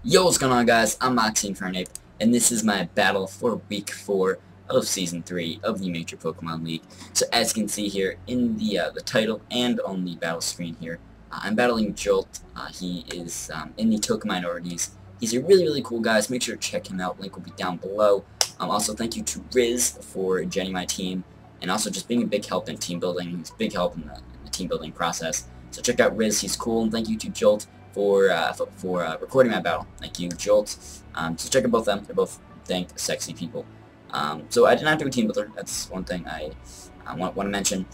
Yo, what's going on, guys? I'm Moxie Infernape, and this is my battle for Week 4 of Season 3 of the Major Pokemon League. So as you can see here in the title and on the battle screen here, I'm battling Jolt. He is in the Token minorities. He's a really cool guy, so make sure to check him out. Link will be down below. Also, thank you to Riz for joining my team, and also just being a big help in team building. He's a big help in the team building process. So check out Riz, he's cool, and thank you to Jolt for recording my battle. Thank you, Jolt. So check out both of them. They're both dank, sexy people. So I did not do a team builder. That's one thing I want to mention.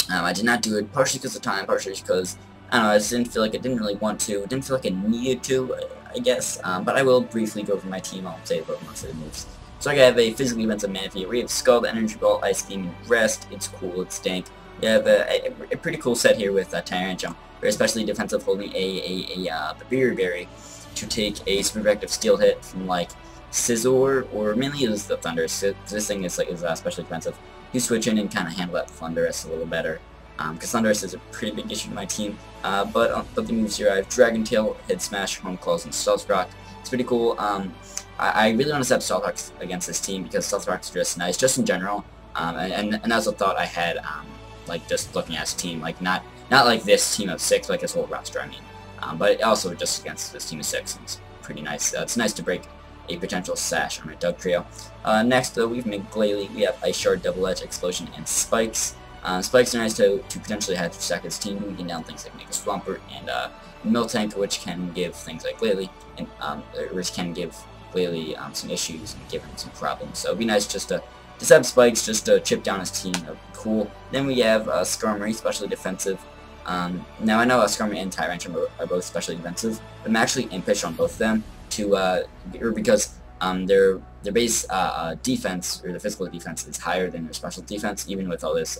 I did not do it partially because of time, partially because I don't know. I just didn't feel like I didn't really want to. Didn't feel like I needed to, I guess. But I will briefly go over my team. I'll say about most of the moves. So I have a physically defensive Manaphy. We have Scald, Energy Ball, Ice Beam, and Rest. It's cool. It's dank. We have a pretty cool set here with Tyrantrum. Very especially defensive, holding a Braviaries to take a super effective steel hit from like Scizor, or mainly it was the Thunderous. This thing is especially defensive. You switch in and kind of handle that Thunderous a little better, because Thunderous is a pretty big issue to my team. But the moves here, I have Dragon Tail, Head Smash, Home Claws, and Stealth Rock. It's pretty cool. I really want to set Stealth Rock against this team because Stealth Rock's just nice, just in general. And that's a thought I had, like just looking at his team, like not like this team of 6, like his whole roster, I mean. But also just against this team of 6, it's pretty nice. It's nice to break a potential sash on a Dugtrio. Next, we have Glalie. We have Ice Shard, Double Edge, Explosion, and Spikes. Spikes are nice to potentially have to stack his team, moving down things like Mega Swampert and Miltank, which can give things like Glalie, and which can give Glalie some issues and give him some problems. So it'd be nice just to have Spikes, just to chip down his team. Cool. Then we have Skarmory, especially defensive. Now I know Skarmory and Tyrantrum are both especially defensive, but I'm actually impish on both of them because their base defense, or the physical defense, is higher than their special defense. Even with all this,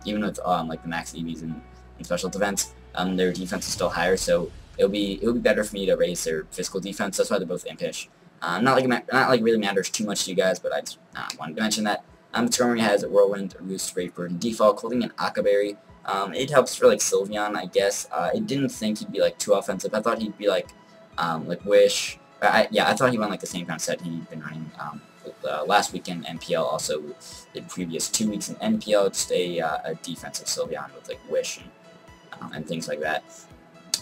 even with like the max EVs and special defense, their defense is still higher. So it'll be better for me to raise their physical defense. That's why they're both impish. Not like really matters too much to you guys, but I just wanted to mention that. Skarmory has a Whirlwind, Roost, Rayford, and Default, holding an Akaberry. It helps for like Sylveon, I guess. I didn't think he'd be like too offensive. I thought he'd be like Wish. I thought he went like the same kind of set he'd been running last week in MPL. Also, the previous 2 weeks in MPL, just a defensive Sylveon with like Wish and things like that.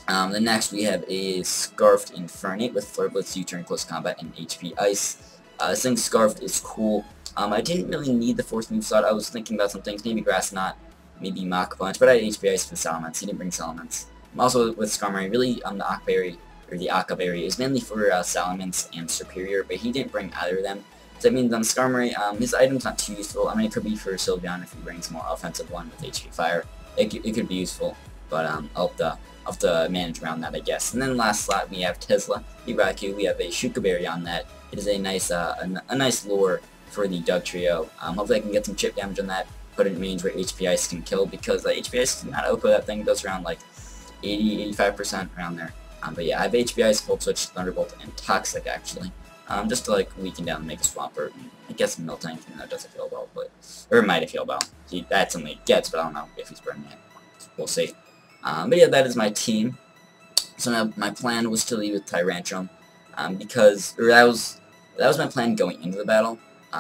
The next we have a Scarfed Infernape with Flare Blitz, U-turn, Close Combat, and HP Ice. This thing Scarfed is cool. I didn't really need the 4th move slot. I was thinking about some things, maybe Grass Knot, maybe Mach Punch, but I had HP Ice for the Salamence. He didn't bring Salamence. Also with Skarmory, really the Akaberry is mainly for Salamence and Superior, but he didn't bring either of them. So that means Skarmory, his item's not too useful. I mean, it could be for Sylveon if he brings a more offensive one with HP Fire. It could be useful, but I'll have to manage around that, I guess. And then last slot we have Tesla, the Raikou. We have a Shukaberry on that. It is a nice nice lure for the Dugtrio. Hopefully I can get some chip damage on that, put it in range where HP Ice can kill, because HP Ice is not OP. That thing goes around like 80-85% around there. But yeah, I have HP Ice, Volt Switch, Thunderbolt, and Toxic actually, just to like weaken down and make a Swampert, and I guess Miltank, even though it doesn't feel well, or it might feel well. That's something he gets, but I don't know if he's burning it. We'll see. But yeah, that is my team. So now my plan was to lead with Tyrantrum, because that was my plan going into the battle.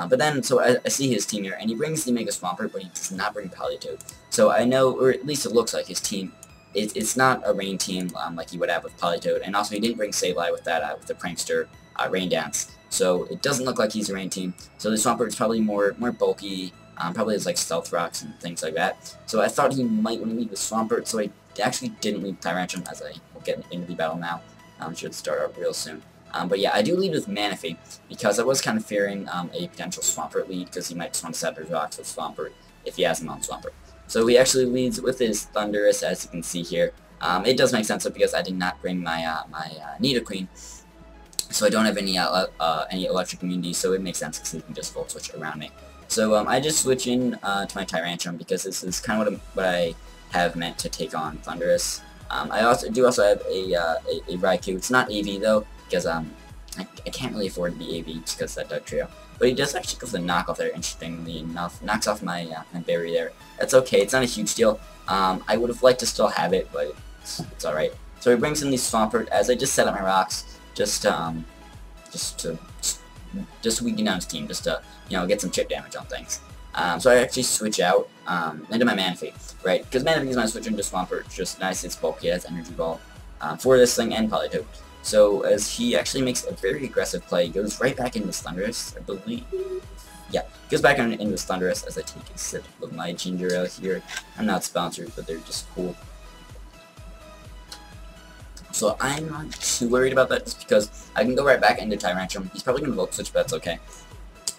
But then, so I see his team here, and he brings the Mega Swampert, but he does not bring Politoed. So I know, or at least it looks like his team, it's not a rain team like he would have with Politoed, and also he didn't bring Sableye with that, with the Prankster Rain Dance. So it doesn't look like he's a rain team. So the Swampert is probably more bulky, probably has like Stealth Rocks and things like that. So I thought he might want to lead with Swampert, so I actually didn't lead Tyrantrum, as I will get into the battle now. Should start up real soon. But yeah, I do lead with Manaphy, because I was kind of fearing a potential Swampert lead, because he might just want to set his rocks with Swampert if he has him on Swampert. So he actually leads with his Thunderous, as you can see here. It does make sense, because I did not bring my Nidoqueen, so I don't have any electric immunity, so it makes sense because he can just Volt Switch around me. So I just switch in to my Tyrantrum, because this is kind of what I have meant to take on Thunderous. I do also have a Raikou. It's not AV though, because I can't really afford to be AV just because of that Dugtrio. But he does actually go for the knockoff there, interestingly enough. Knocks off my berry there. That's okay, it's not a huge deal. I would have liked to still have it, but it's alright. So he brings in the Swampert. As I just set up my rocks, just to weaken down his team, just to get some chip damage on things. So I actually switch out into my Manaphy, right? Because Manaphy is my switch into Swampert. It's just nice, it's bulky, it has Energy Ball for this thing and Polytoad. So as he actually makes a very aggressive play, he goes right back into Thundurus, I believe. Yeah, goes back into Thundurus as I take a sip of my ginger ale here. I'm not sponsored, but they're just cool. So I'm not too worried about that just because I can go right back into Tyrantrum. He's probably going to Volt Switch, but that's okay.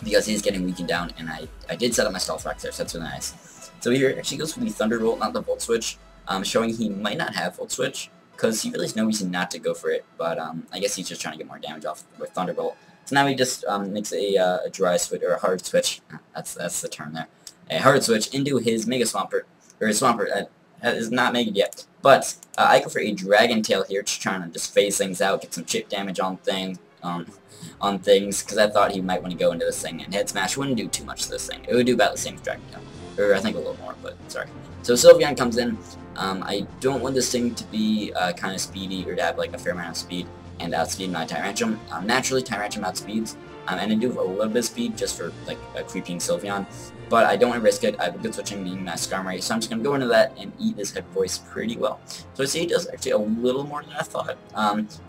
Because he's getting weakened down, and I did set up my Stealth Rock there, so that's really nice. So here actually goes for the Thunderbolt, not the Volt Switch, showing he might not have Volt Switch, because he really has no reason not to go for it, but I guess he's just trying to get more damage off with Thunderbolt. So now he just makes a dry switch, or a hard switch, that's the term there, a hard switch into his Mega Swampert, or his Swampert that is not Mega yet. But I go for a Dragon Tail here, just trying to just phase things out, get some chip damage on things, because I thought he might want to go into this thing, and Head Smash wouldn't do too much to this thing. It would do about the same as Dragon Tail, or I think a little more, but sorry. So Sylveon comes in. I don't want this thing to be kind of speedy, or to have like a fair amount of speed, and outspeed my Tyrantrum. Naturally, Tyrantrum outspeeds, and I do a little bit of speed just for like a creeping Sylveon, but I don't want to risk it. I have a good switching being my Skarmory, so I'm just going to go into that and eat this Head Voice pretty well. So I see he does actually a little more than I thought.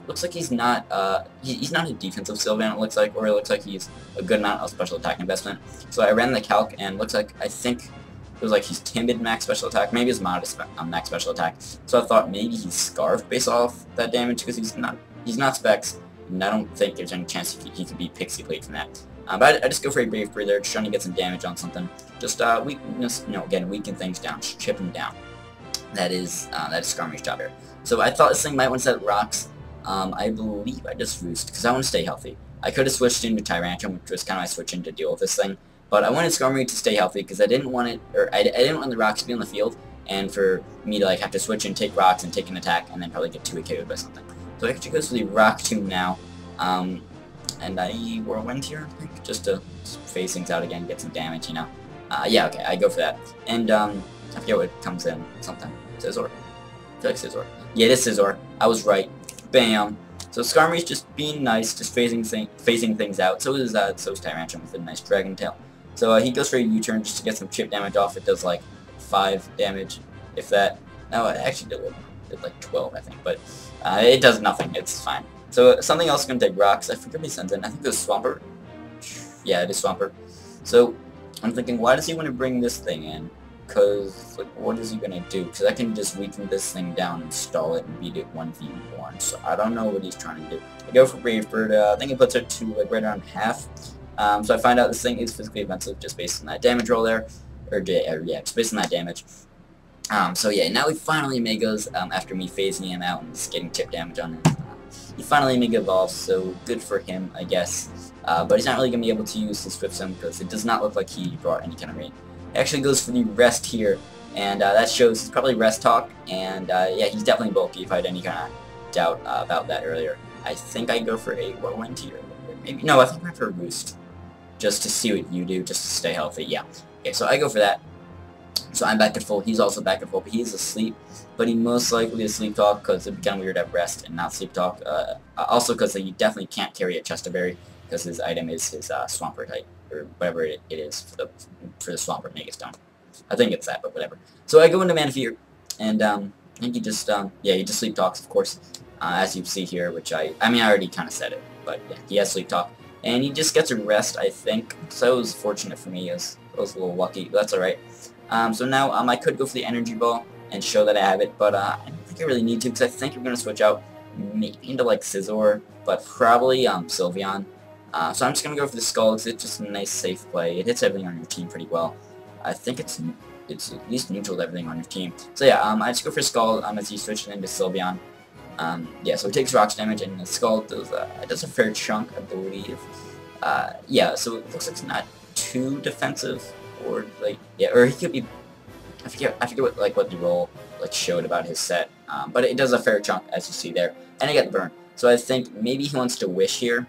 Looks like he's not he's not a defensive Sylveon, it looks like, or it looks like he's a good amount of special attack investment. So I ran the calc, and looks like, I think it was like he's timid max special attack, maybe it's modest max special attack. So I thought maybe he's Scarf based off that damage, because he's not Specs, and I don't think there's any chance he could beat Pixie Plate from that. But I just go for a Brave Bird there, just trying to get some damage on something. Just again, weaken things down, just chip them down. That is Skarmory's job here. So I thought this thing might want to set rocks. I believe I just Roost, because I want to stay healthy. I could have switched into Tyrantrum, which was kind of my switch in to deal with this thing. But I wanted Skarmory to stay healthy, because I didn't want it, or I didn't want the rocks to be on the field, and for me to like have to switch and take rocks and take an attack, and then probably get 2 KO'd by something. So I actually goes for the Rock Tomb now. And I Whirlwind here, I think, just to phase things out again, get some damage, yeah, okay, I go for that. And, I forget what comes in, something, Scizor? I feel like Scizor. Yeah, it is Scizor. I was right. Bam! So Skarmory's just being nice, just phasing things out. So is Tyrantrum with a nice Dragon Tail. So he goes for a U-turn just to get some chip damage off. It does like 5 damage, if that. No, it actually did like 12, I think, but it does nothing. It's fine. So something else is going to take rocks. I forget what he sends in. I think it was Swampert. Yeah, it is Swampert. So I'm thinking, why does he want to bring this thing in? Because, like, what is he going to do? Because I can just weaken this thing down and stall it and beat it 1v1. So I don't know what he's trying to do. I go for Brave Bird. I think it puts it to like right around half. So I find out this thing is physically offensive just based on that damage roll there. Yeah, just based on that damage. So yeah, now he finally Megas after me phasing him out and just getting chip damage on him. He finally Mega Evolves, so good for him, I guess. But he's not really going to be able to use his Swift Sim because it does not look like he brought any kind of rain. He actually goes for the Rest here, and that shows he's probably Rest Talk, and yeah, he's definitely bulky if I had any kind of doubt about that earlier. I think I go for a Whirlwind here. Maybe, no, I think I go for a Boost, just to see what you do, just to stay healthy, yeah. Okay, so I go for that. So I'm back at full, he's also back at full, but he's asleep. But he most likely is Sleep Talk, because it'd be kind of weird to have Rest and not Sleep Talk. Also because he definitely can't carry a Chesterberry, because his item is his Swampert type, or whatever it is for the Swampert Mega Stone. I think it's that, but whatever. So I go into Manaphy, and I think he just, yeah, he just Sleep Talks, of course, as you see here, which I already kind of said it, but yeah, he has Sleep Talk. And he just gets a Rest, I think, so it was fortunate for me, I was a little lucky, but that's alright. So now I could go for the Energy Ball and show that I have it, but I don't think I really need to, because I think I'm going to switch out maybe into like Scizor, but probably Sylveon. So I'm just going to go for the Skull, because it's just a nice safe play. It hits everything on your team pretty well. I think it's at least neutral to everything on your team. So yeah, I just go for Skull as he switches into Sylveon. Yeah, so it takes rocks damage, and the Skull does a fair chunk, I believe. Yeah, so it looks like it's not too defensive, or like, yeah, or he could be, I forget what the roll like showed about his set, but it does a fair chunk, as you see there, and I get burned. So I think maybe he wants to Wish here,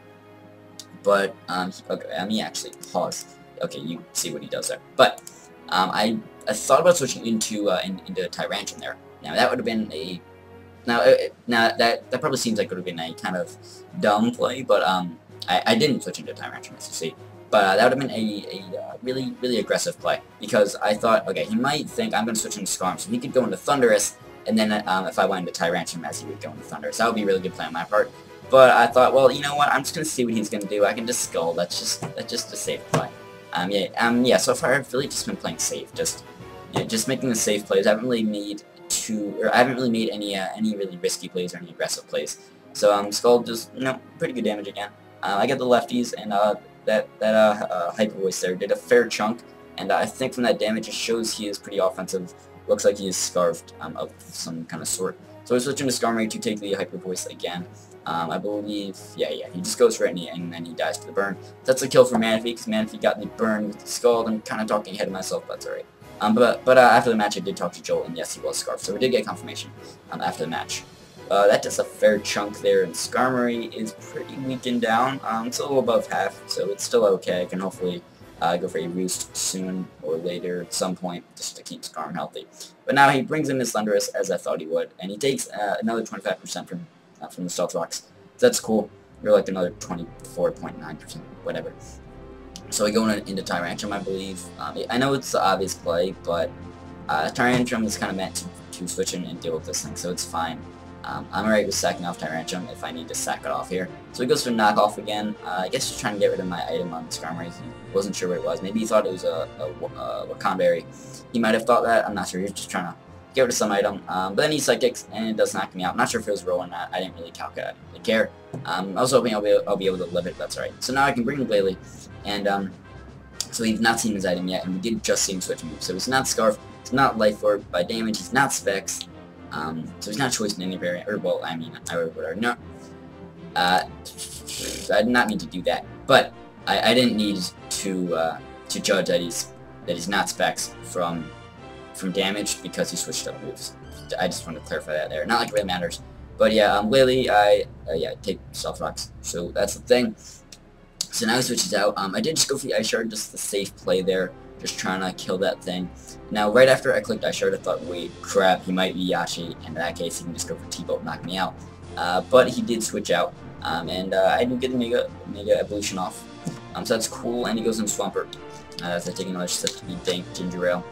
but okay, let me actually pause. Okay, you see what he does there, but I thought about switching into Tyrantrum there. Now that would have been a now that probably seems like it would have been a kind of dumb play, but I didn't switch into time rancher, as you see. But that would have been a really aggressive play, because I thought, okay, he might think I'm going to switch into Scarm, so he could go into Thunderous, and then if I wanted to Tyrantrum as he would go into Thunderous. That would be a really good play on my part. But I thought, well, you know what, I'm just going to see what he's going to do. I can just Skull. That's just a safe play. Yeah, so far I've really just been playing safe, just making the safe plays. I haven't really made any really risky plays or any aggressive plays. So Skull just, pretty good damage again. I got the lefties, and that Hyper Voice there did a fair chunk, and I think from that damage it shows he is pretty offensive. Looks like he is scarfed of some kind of sort. So we're switching to Skarmory to take the Hyper Voice again. I believe, yeah, he just goes for it, and then he dies to the burn. That's a kill for Manaphy, because Manaphy got the burn with the Skull. I'm kind of talking ahead of myself, but that's alright. But after the match I did talk to Jolt, and yes, he was scarfed, so we did get confirmation after the match. That does a fair chunk there, and Skarmory is pretty weakened down. It's a little above half, so it's still okay. I can hopefully go for a roost soon or later at some point, just to keep Skarm healthy. But now he brings in his Thunderous, as I thought he would, and he takes another 25% from the Stealth Rocks. So that's cool. You're like another 24.9%, whatever. So we go into Tyrantrum, I believe. I know it's the obvious play, but Tyrantrum is kind of meant to switch in and deal with this thing, so it's fine. I'm alright with sacking off Tyrantrum if I need to sack it off here. So he goes for knockoff again. I guess he's trying to get rid of my item on Skarmory. He wasn't sure what it was. Maybe he thought it was a Wakanberry. He might have thought that. I'm not sure. He was just trying to get rid of some item. But then he Psychics, and it does knock me out. I'm not sure if it was roll or not. I didn't really care. I was hoping I'll be able to live it, but that's right. So now I can bring the Glalie, and so we've not seen his item yet, and we did just see him switch moves. So it's not Scarf, it's not Life Orb by damage, he's not Specs. So he's not choice in any variant, or well, I mean, I would already know. I did not mean to do that, but I didn't need to judge that he's not Specs from damage because he switched up moves. I just want to clarify that there. Not like it really matters, but yeah, Glalie, I take Stealth Rocks, so that's the thing. So now he switches out. I did just go for the Ice Shard, just the safe play there, just trying to kill that thing. Now, right after I clicked Ice Shard, I thought, wait, crap, he might be Yashi, and in that case, he can just go for T-Bolt, knock me out. But he did switch out, and I did get the Mega Evolution off. So that's cool, and he goes in Swampert. As I take another sip to be dank Ginger Ale.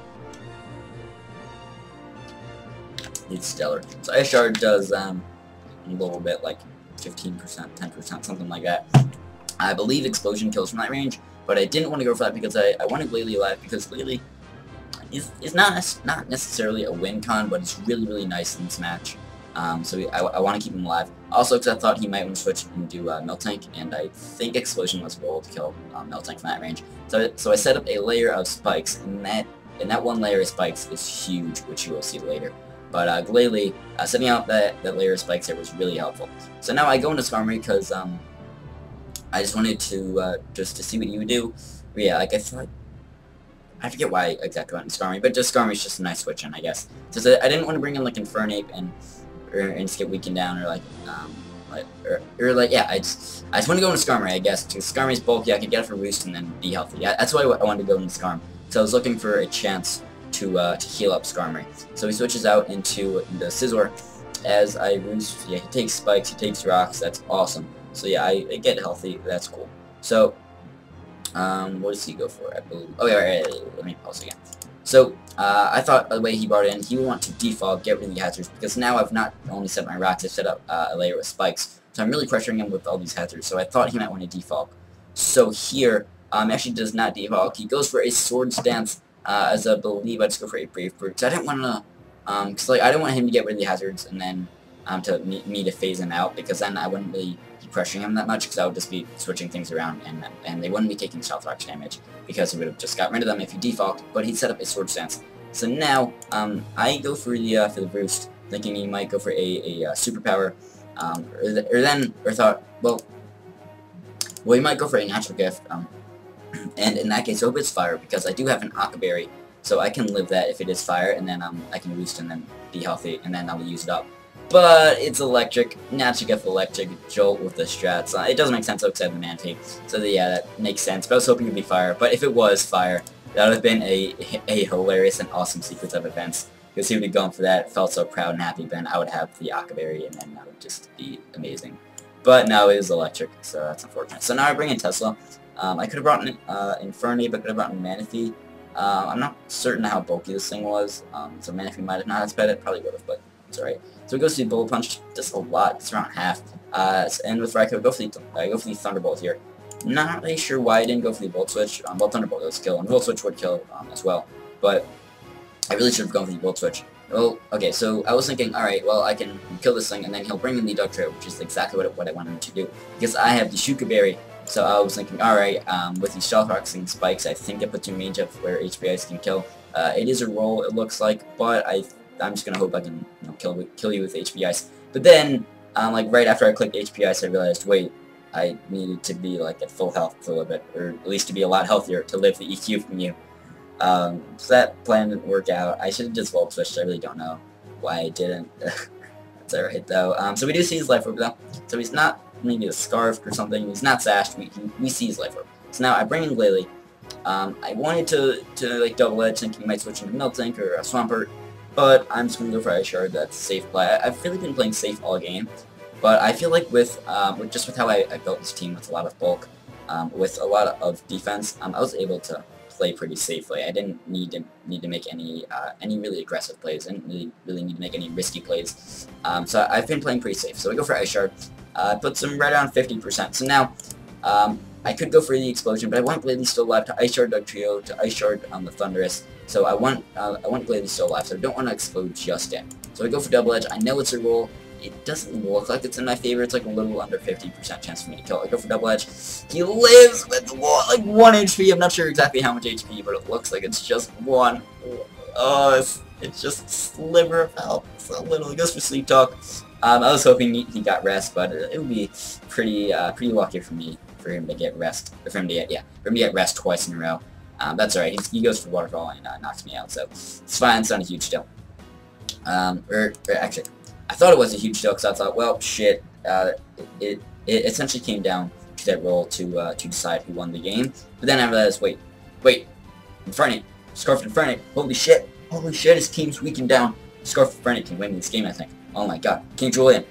It's stellar. So Ice Shard does a little bit, like 15%, 10%, something like that. I believe Explosion kills from that range, but I didn't want to go for that because I wanted Glalie alive, because Glalie is not necessarily a win con, but it's really nice in this match. So I want to keep him alive. Also, because I thought he might want to switch and do Miltank, and I think Explosion was able to kill Miltank from that range. So I set up a layer of spikes, and that one layer of spikes is huge, which you will see later. But Glalie, setting out that layer of spikes there was really helpful. So now I go into Skarmory because I just wanted to just to see what he would do. But yeah, like I forget why exactly went in Skarmory, but just Skarmory's just a nice switch in, I guess. So I didn't want to bring in like Infernape and just get weakened down, or like yeah, I just want to go into Skarmory, I guess, because Skarmory's bulky. I could get it for boost and then be healthy. Yeah, that's why I wanted to go into Skarm. So I was looking for a chance to heal up Skarmory. So he switches out into the Scizor as I boost. Yeah, he takes spikes, he takes rocks. That's awesome. So yeah, I get healthy. That's cool. So what does he go for? I believe. Oh yeah, right, let me pause again. So I thought the way he brought in, he would want to default, get rid of the hazards, because now I've not only set my rocks, I've set up a layer with spikes. So I'm really pressuring him with all these hazards. So I thought he might want to default. So here, actually does not default. He goes for a Swords Dance. As I believe I just go for a Brave Brute. So I didn't want to, cause like I didn't want him to get rid of the hazards and then to me to phase him out, because then I wouldn't really be pressuring him that much, because I would just be switching things around and they wouldn't be taking Stealth Rocks damage, because he would have just got rid of them if he default. But he'd set up a Sword Stance. So now I go for the boost, thinking he might go for a superpower, or thought, well he might go for a Natural Gift. And in that case, I hope it's fire, because I do have an Akaberry, so I can live that if it is fire, and then I can boost and then be healthy, and then I'll use it up. But it's electric, Natural Gift electric, Jolt with the strats. It doesn't make sense outside the Manaphy, so yeah, that makes sense. But I was hoping it would be fire. But if it was fire, that would have been a hilarious and awesome sequence of events. because he would be going for that. Felt so proud and happy. Then I would have the Akaberry, and then that would just be amazing. But now it is electric, so that's unfortunate. So now I bring in Tesla. I could have brought in Infernape, but could have brought in Manaphy. I'm not certain how bulky this thing was, so Manaphy might have not have sped it. Probably would have, but it's alright. So we go see Bullet Punch, just a lot. It's around half. And with Raikou, go for the Thunderbolt here. Not really sure why I didn't go for the Volt Switch. Well, Thunderbolt does kill, and Volt Switch would kill as well. But I really should have gone for the Volt Switch. Well, okay, so I was thinking, alright, well, I can kill this thing, and then he'll bring in the Dugtrio, which is exactly what I wanted him to do. Because I have the Shuka Berry, so I was thinking, alright, with these Stealth Rocks and Spikes, I think it puts you in range of where HP Ice can kill. It is a roll, it looks like, but I'm just gonna hope I can kill you with HP Ice. But then, like right after I clicked HP Ice, I realized, wait, I needed to be like at full health for a little bit, or at least to be a lot healthier to live the EQ from you. So that plan didn't work out. I should have just Volt Switched. I really don't know why I didn't. That's alright though. So we do see his Life Orb though. So he's not maybe a Scarf or something. He's not Sashed. We see his Life Orb. So now I bring in Glalie. I wanted to like double edge, thinking he might switch into Miltank or a Swampert, but I'm just gonna go for Ice Shard. That's a safe play. I've really been playing safe all game, but I feel like with how I built this team with a lot of bulk, with a lot of defense, I was able to play pretty safely. I didn't need to make any really aggressive plays. I didn't really need to make any risky plays. So I've been playing pretty safe. So we go for Ice Shard. Puts him right around 50%. So now I could go for the Explosion, but I want Glalie still alive to Ice Shard Dugtrio to Ice Shard on the Thundurus. So I want Glalie still alive. So I don't want to explode just yet. So I go for Double Edge. I know it's a roll. It doesn't look like it's in my favor. It's like a little under 50% chance for me to kill. I go for Double Edge. He lives with like 1 HP. I'm not sure exactly how much HP, but it looks like it's just 1. Oh, it's just a sliver of health. It's a little. He goes for Sleep Talk. I was hoping he got rest, but it would be pretty lucky for him to get rest. For him to get rest twice in a row. That's alright. He goes for Waterfall and knocks me out, so it's fine. It's not a huge deal. Actually, I thought it was a huge deal because I thought, well, shit. It essentially came down to that roll to decide who won the game. But then I realized, wait, Infernape, Scarf Infernape. Holy shit, his team's weakened down. Scarf Infernape can win this game, I think. Oh my god, King Julian,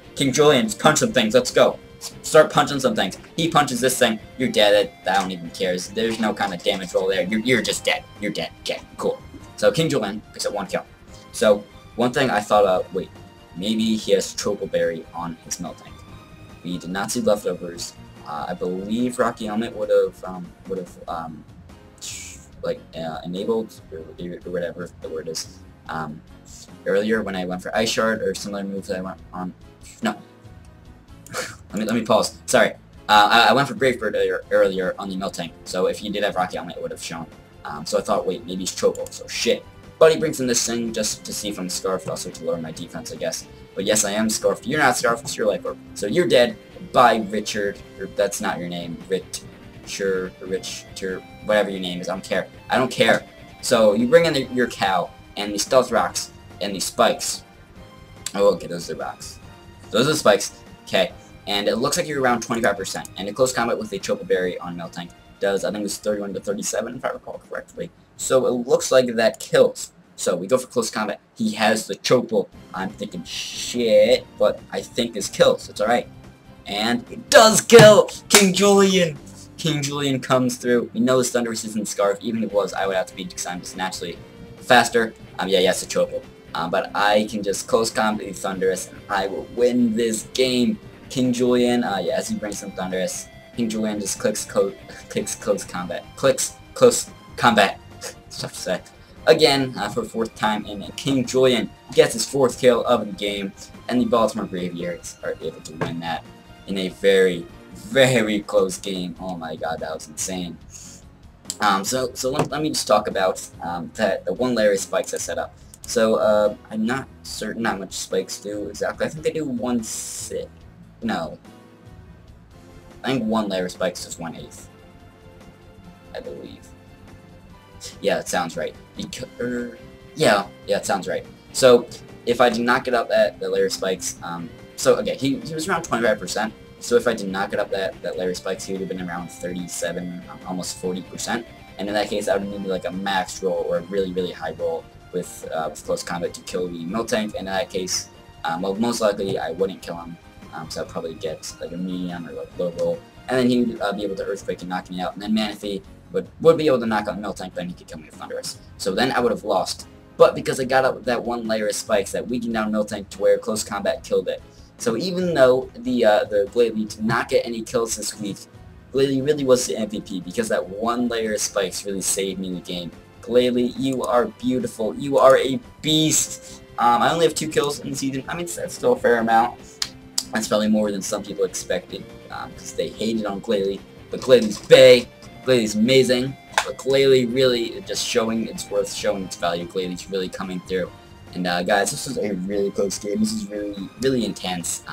punch some things. Let's go. Start punching some things. He punches this thing, you're dead. I don't even care. There's no kind of damage roll there. You're just dead. You're dead. Okay, cool. So King Julian picks up 1 kill. So one thing I thought, wait, maybe he has Tropical Berry on his Miltank. We did not see leftovers. I believe Rocky Helmet would have enabled or whatever the word is. Earlier when I went for Ice Shard or similar moves that I went on. No. let me pause. Sorry. I went for Brave Bird earlier on the Miltank. So if you did have Rocky Helmet, it would have shown. So I thought, wait, maybe it's Tropical. So shit. But he brings in this thing just to see if I'm Scarfed, also to lower my defense, I guess. But yes, I am Scarfed. You're not Scarfed, it's your Life Orb. So you're dead. Bye, Richard. Or that's not your name. Richard, whatever your name is. I don't care. So you bring in your cow and the Stealth Rocks and the Spikes. Oh, okay, those are the rocks. Those are the Spikes. Okay. And it looks like you're around 25%. And in close combat with a Tropical Berry on Miltank does, I think it was 31 to 37 if I recall correctly. So it looks like that kills. So we go for close combat. He has the Tropical. I'm thinking shit, but I think this kills. It's alright. And it does kill! King Julian! King Julian comes through. We know his Thundurus isn't Scarf. Even if it was, I would have to beat because I'm just naturally faster. Yes, a Tropical. But I can just close combat the Thundurus and I will win this game. King Julian, as he brings some Thundurus, King Julian just clicks close combat. Clicks close combat. It's tough to say. Again, for a 4th time, and King Julian gets his 4th kill of the game, and the Baltimore Braviaries are able to win that in a very, very close game. Oh my god, that was insane. So let me just talk about the 1 layer of spikes I set up. So I'm not certain how much spikes do exactly. I think they do 1/6. No. I think 1 layer of spikes is 1/8. I believe. Yeah, that sounds right. Yeah, it sounds right. So if I did not get up that layer of spikes, so okay, he was around 25%. So if I did not get up that layer of spikes, he would have been around 37, almost 40%. And in that case, I would need like a max roll or a really, really high roll with close combat to kill the Miltank. And in that case, well, most likely I wouldn't kill him, so I'd probably get like a medium or like low roll, and then he would be able to Earthquake and knock me out, and then Manaphy would be able to knock out Miltank, then he could kill me with Thunderous. So then I would have lost. But because I got up with that one layer of spikes that weakened down Miltank to where close combat killed it. So even though the Glalie did not get any kills this week, Glalie really was the MVP because that one layer of spikes really saved me the game. Glalie, you are beautiful. You are a beast. I only have 2 kills in the season. I mean, that's still a fair amount. That's probably more than some people expected because they hated on Glalie. But Glalie's bae. Glalie's amazing. But Glalie really just showing its worth, showing its value. Glalie's really coming through. And guys, this was a really close game. This is really intense.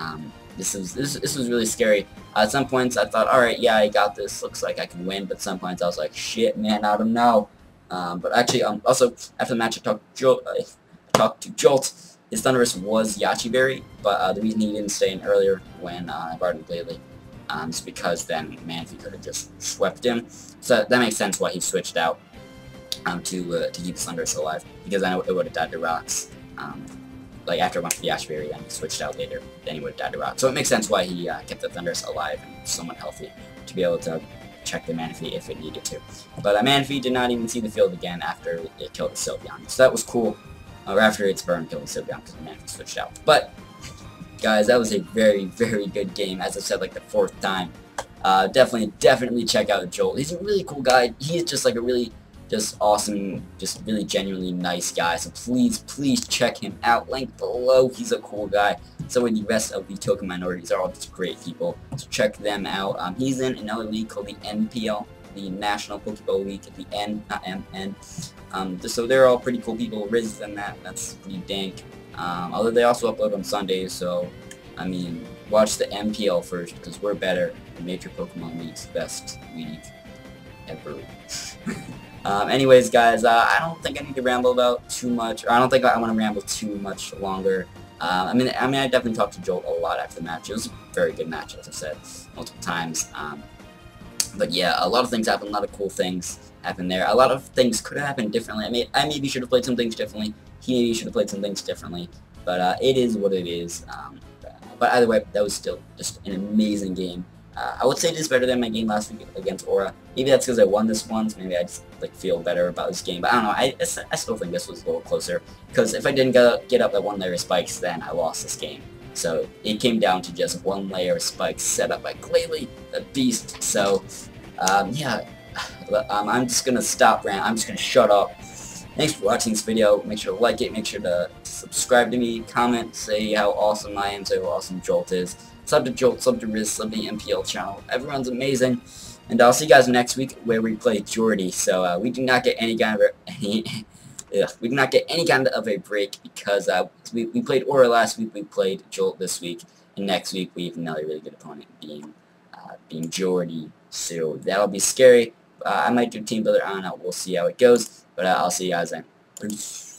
This was really scary. At some points I thought, alright, yeah, I got this. Looks like I can win. But some points I was like, shit, man, I don't know. But actually, also after the match, I talked to Jolt. His Thunderous was Yachiberry, but the reason he didn't stay in earlier when I brought in Glalie is because then Manaphy could have just swept him. So that makes sense why he switched out to keep his Thunderous alive, because I know it would have died to rocks. Like after I went for the Yachiberry, then he switched out later, then he would have died to rocks. So it makes sense why he kept the Thunderous alive and somewhat healthy to be able to check the Manaphy if it needed to. But Manaphy did not even see the field again after it killed the Sylveon. So that was cool. Or after its burn killed the Sylveon because the Manaphy switched out. But guys, that was a very good game. As I said, like the 4th time. Definitely check out Jolt. He's a really cool guy. He's just like a really awesome, just really genuinely nice guy. So please check him out. Link below. He's a cool guy. So with the rest of the token minorities are all just great people. So check them out. He's in another league called the MPL, the National Pokeball League at the N, not MN. So they're all pretty cool people. Riz than that's pretty dank. Although they also upload on Sundays, so I mean, watch the MPL first because we're better. The Major Pokemon League's best league ever. Anyways, guys, I don't think I need to ramble about too much, or I don't think I want to ramble too much longer. I mean, I definitely talked to Jolt a lot after the match. It was a very good match, as I said multiple times. But yeah, a lot of things happened, a lot of cool things happened there. A lot of things could have happened differently. I maybe should have played some things differently. He maybe should have played some things differently. But it is what it is. But either way, that was still just an amazing game. I would say it is better than my game last week against Aura. Maybe that's because I won this one, so maybe I just like feel better about this game. But I don't know. I still think this was a little closer because if I didn't get up that one layer of spikes, then I lost this game. So it came down to just one layer of spikes set up by Glalie, the beast. So yeah, I'm just gonna stop rant. I'm just gonna shut up. Thanks for watching this video. Make sure to like it. Make sure to subscribe to me. Comment. Say how awesome I am. Say how awesome Jolt is. Sub to Jolt. Sub to Riz. Sub to the MPL channel. Everyone's amazing. And I'll see you guys next week where we play Jordie. So we do not get any kind of a break because we played Aura last week. We played Jolt this week. And next week we have another really good opponent being Jordie. So that'll be scary. I might do team builder. I don't know. We'll see how it goes. But I'll see you guys then. Peace.